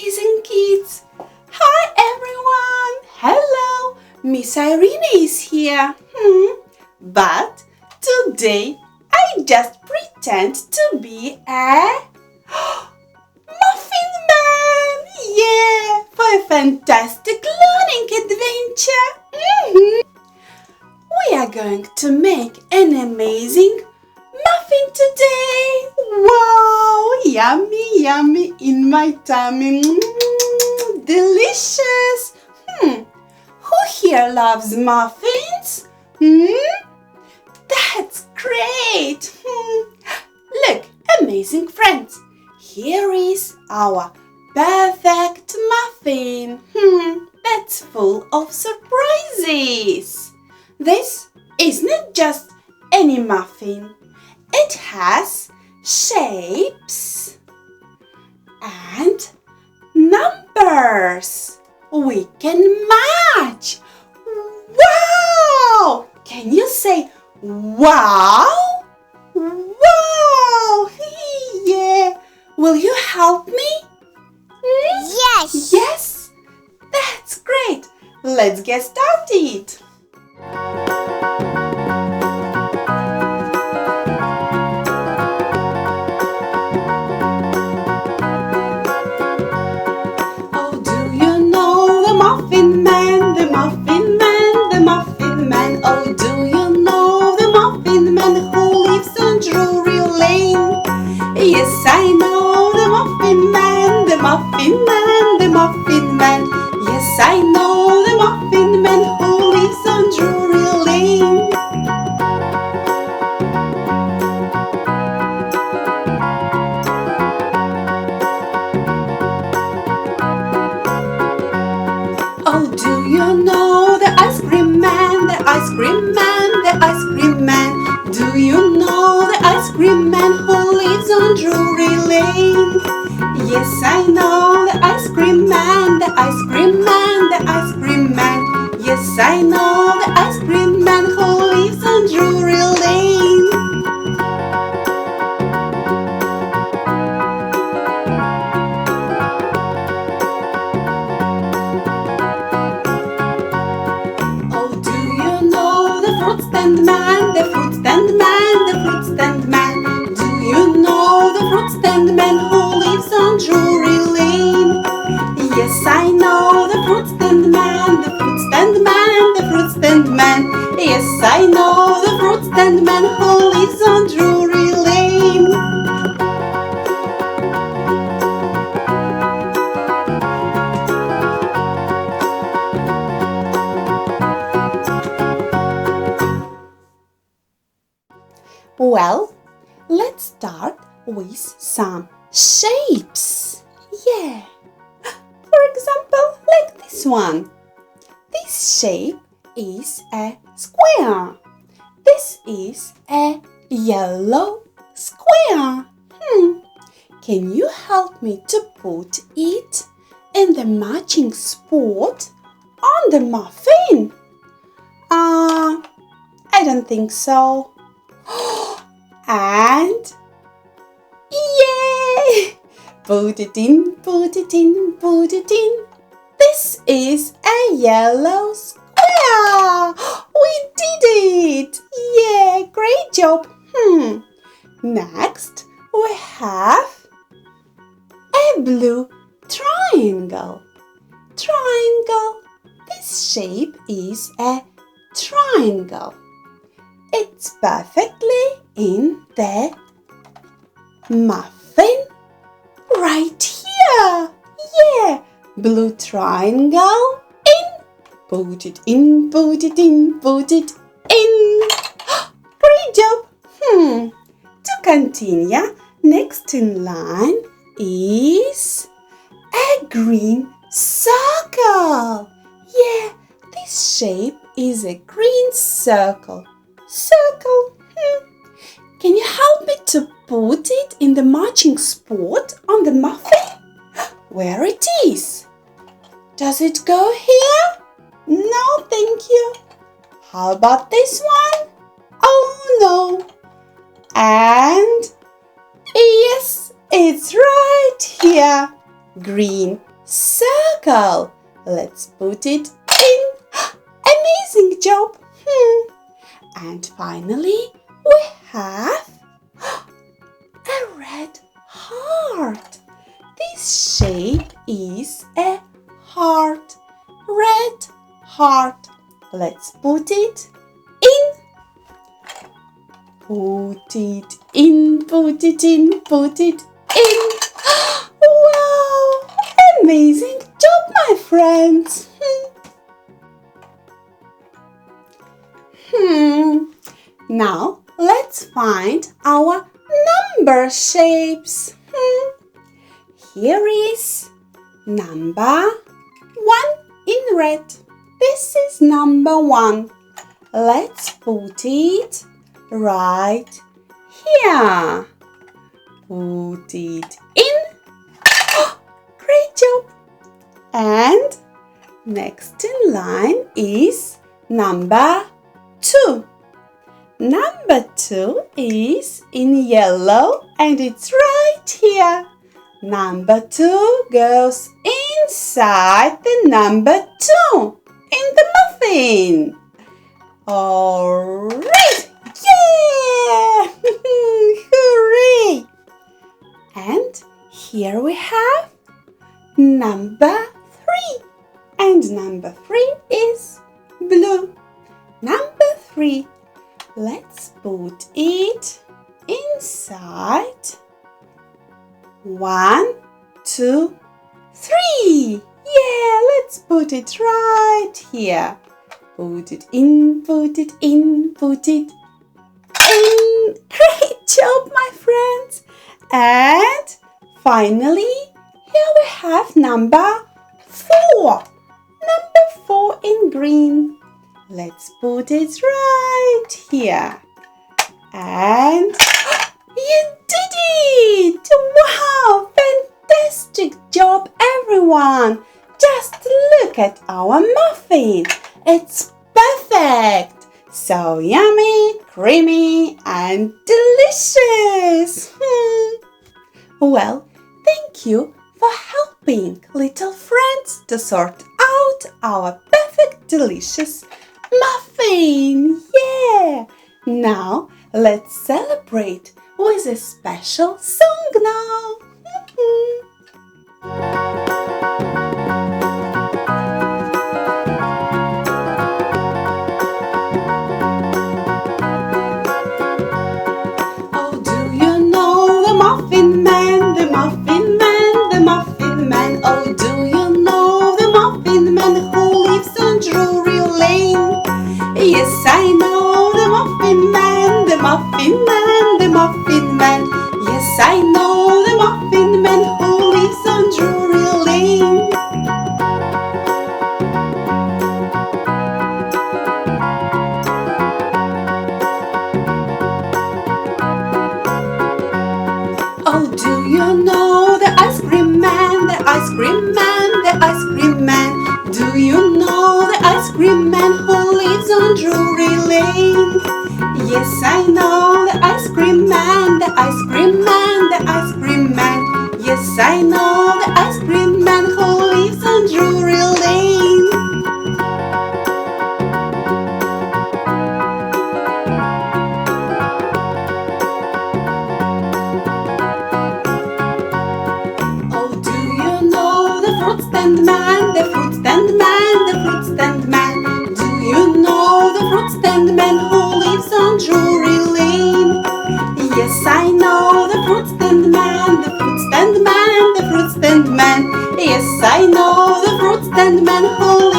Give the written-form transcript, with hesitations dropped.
amazing kids! Hi everyone! Hello! Miss Irina is here. But today I just pretend to be a Muffin Man! Yeah! For a fantastic learning adventure! We are going to make an amazing muffin today! Wow! Yummy, yummy in my tummy! Delicious! Who here loves muffins? That's great! Look, amazing friends! Here is our perfect muffin! That's full of surprises! This is not just any muffin. It has shapes and numbers we can match. Wow! Can you say wow? Wow! Yeah! Will you help me? Yes! Yes? That's great! Let's get started! Oh, do you know the Muffin Man, the Muffin Man, the Muffin Man? Oh, do you know the Muffin Man who lives on Drury Lane? Yes, I know the Muffin Man, the Muffin Man, the Muffin Man. Yes, I know the Muffin Man who lives on Drury Lane. Oh, do you know the ice cream man, the ice cream man, the ice cream man? Do you know the ice cream man who lives on Drury Lane? Yes, I know the ice cream man, the ice cream man, the ice cream man. Yes, I know the ice cream man who lives on Drury Lane. Oh, do you know the fruit stand man, the fruit stand man, the fruit stand man? Do you know the fruit stand man who lives on Drury Lane? Yes, I know the fruit stand man, the fruit stand man, the fruit stand man. Yes, I know the fruit stand man who lives on Drury Lane. Well, let's start with some shapes. Yeah. For example, like this one. This shape is a square. This is a yellow square. Can you help me to put it in the matching spot on the muffin? I don't think so. And yay! Put it in, put it in, put it in. This is a yellow square. We did it! Yeah, great job. Next, we have a blue triangle. Triangle. This shape is a triangle. It's perfectly in the muffin right here. Yeah, blue triangle in. Put it in, put it in, put it in. Great job. To continue, next in line is a green circle. Yeah, this shape is a green circle. Circle. Can you help me to put it in the matching spot on the muffin? Where it is? Does it go here? No, thank you. How about this one? Oh no. And yes, it's right here. Green circle. Let's put it in. Amazing job. And finally, we have a red heart. This shape is a heart. Red heart. Let's put it in. Put it in, put it in, put it in. Wow! Amazing job, my friends. Now let's find our number shapes. Here is number 1 in red. This is number 1. Let's put it right here. Put it in. Great job. And next in line is number 2. Number 2 is in yellow and it's right here. Number 2 goes inside the number 2 in the muffin. All right. Yeah! Hooray! And here we have number 3. And number 3 is blue. Number 3. Let's put it inside. 1, 2, 3. Yeah, let's put it right here. Put it in, put it in, put it in. Great job, my friends. And finally, here we have number 4. Number 4 in green. Let's put it right here. And you did it! Wow! Fantastic job, everyone! Just look at our muffin. It's perfect! So yummy, creamy, and delicious! Well, thank you for helping little friends to sort out our perfect, delicious muffin! Yeah! Now, let's celebrate with a special song now! Oh, do you know the Muffin Man, the Muffin Man, the Muffin Man? Oh, do you know the Muffin Man who lives on Drury Lane? Yes, I know the Muffin Man, the Muffin Man, the Muffin Man. Yes, I know the Muffin Man who lives on Drury Lane. Oh, do you know the ice cream man, the ice cream man, the ice cream man? Do you know the ice cream man who lives on Drury Lane? Yes, I know the ice cream man, the ice cream man, the ice cream man. Yes, I know the ice cream man who lives on Drury Lane. Oh, do you know the fruit stand man, the fruit stand man, the fruit stand man? Do you know the fruit stand man who lives on Drury Lane? Yes, I know the fruit stand man, the fruit stand man, the fruit stand man. Yes, I know the fruit stand man who